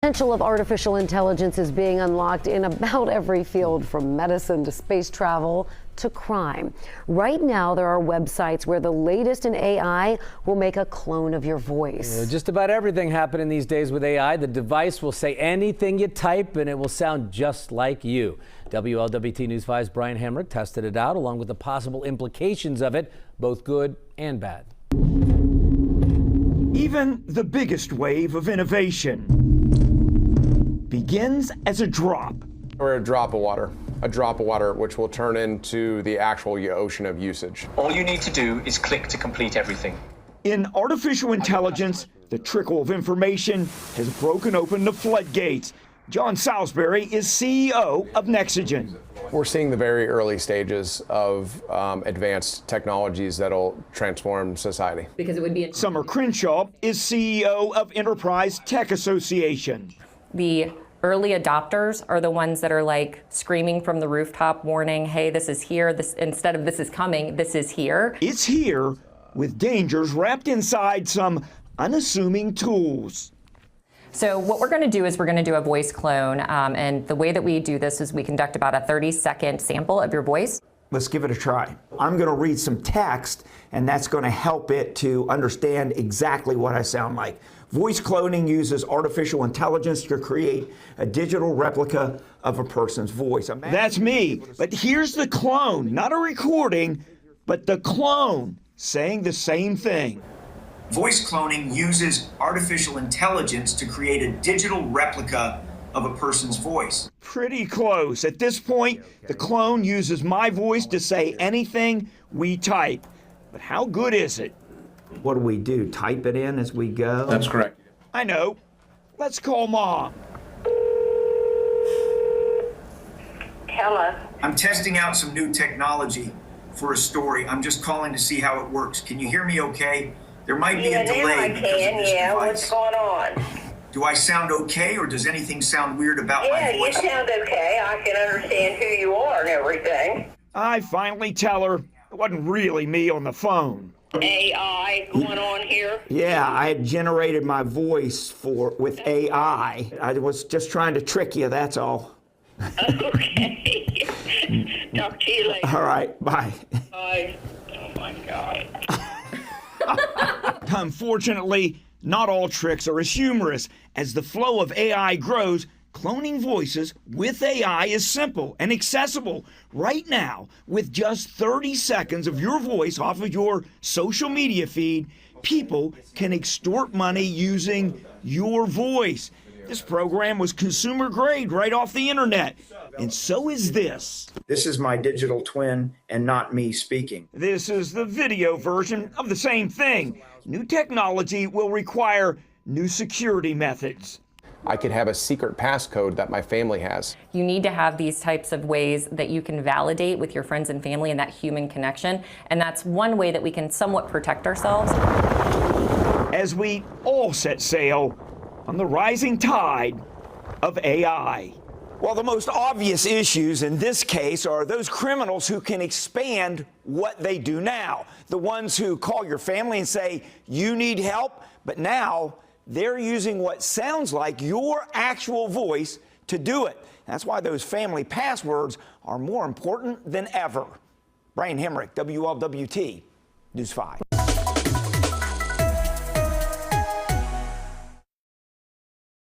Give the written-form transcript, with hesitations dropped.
Potential of artificial intelligence is being unlocked in about every field, from medicine to space travel to crime. Right now, there are websites where the latest in AI will make a clone of your voice. Just about everything happening these days with AI. The device will say anything you type and it will sound just like you. WLWT News 5's Brian Hamrick tested it out along with the possible implications of it, both good and bad. Even the biggest wave of innovation begins as a drop. Or a drop of water which will turn into the actual ocean of usage. All you need to do is click to complete everything. In artificial intelligence, the trickle of information has broken open the floodgates. John Salisbury is CEO of Nexagen. We're seeing the very early stages of advanced technologies that'll transform society. Because it would be Summer Crenshaw is CEO of Enterprise Tech Association. The early adopters are the ones that are like screaming from the rooftop, warning, hey, this is here. This, instead of this is coming, this is here. It's here with dangers wrapped inside some unassuming tools. So what we're going to do is we're going to do a voice clone. And the way that we do this is we conduct about a 30-second sample of your voice. Let's give it a try. I'm going to read some text, and that's going to help it to understand exactly what I sound like. Voice cloning uses artificial intelligence to create a digital replica of a person's voice. That's me, but here's the clone, not a recording, but the clone saying the same thing. Voice cloning uses artificial intelligence to create a digital replica of a person's voice. Pretty close. At this point, the clone uses my voice to say anything we type. But how good is it? What do we do? Type it in as we go? That's correct. I know. Let's call Mom. Hello. I'm testing out some new technology for a story. I'm just calling to see how it works. Can you hear me okay? There might be a delay now I because can. of this Yeah, device. what's going on? Do I sound okay, or does anything sound weird about my Yeah, you voice? sound okay. I can understand who you are and everything. I finally tell her it wasn't really me on the phone. AI going on here. Yeah, I had generated my voice with AI. I was just trying to trick you, that's all. Okay. Talk to you later. All right, bye. Bye. Oh my God. Unfortunately, not all tricks are as humorous. As the flow of AI grows, cloning voices with AI is simple and accessible right now. With just 30 seconds of your voice off of your social media feed, people can extort money using your voice. This program was consumer grade right off the internet. And so is this. This is my digital twin and not me speaking. This is the video version of the same thing. New technology will require new security methods. I could have a secret passcode that my family has. You need to have these types of ways that you can validate with your friends and family and that human connection. And that's one way that we can somewhat protect ourselves. As we all set sail on the rising tide of AI. Well, the most obvious issues in this case are those criminals who can expand what they do now. The ones who call your family and say, you need help, but now they're using what sounds like your actual voice to do it. That's why those family passwords are more important than ever. Brian Hamrick, WLWT News 5.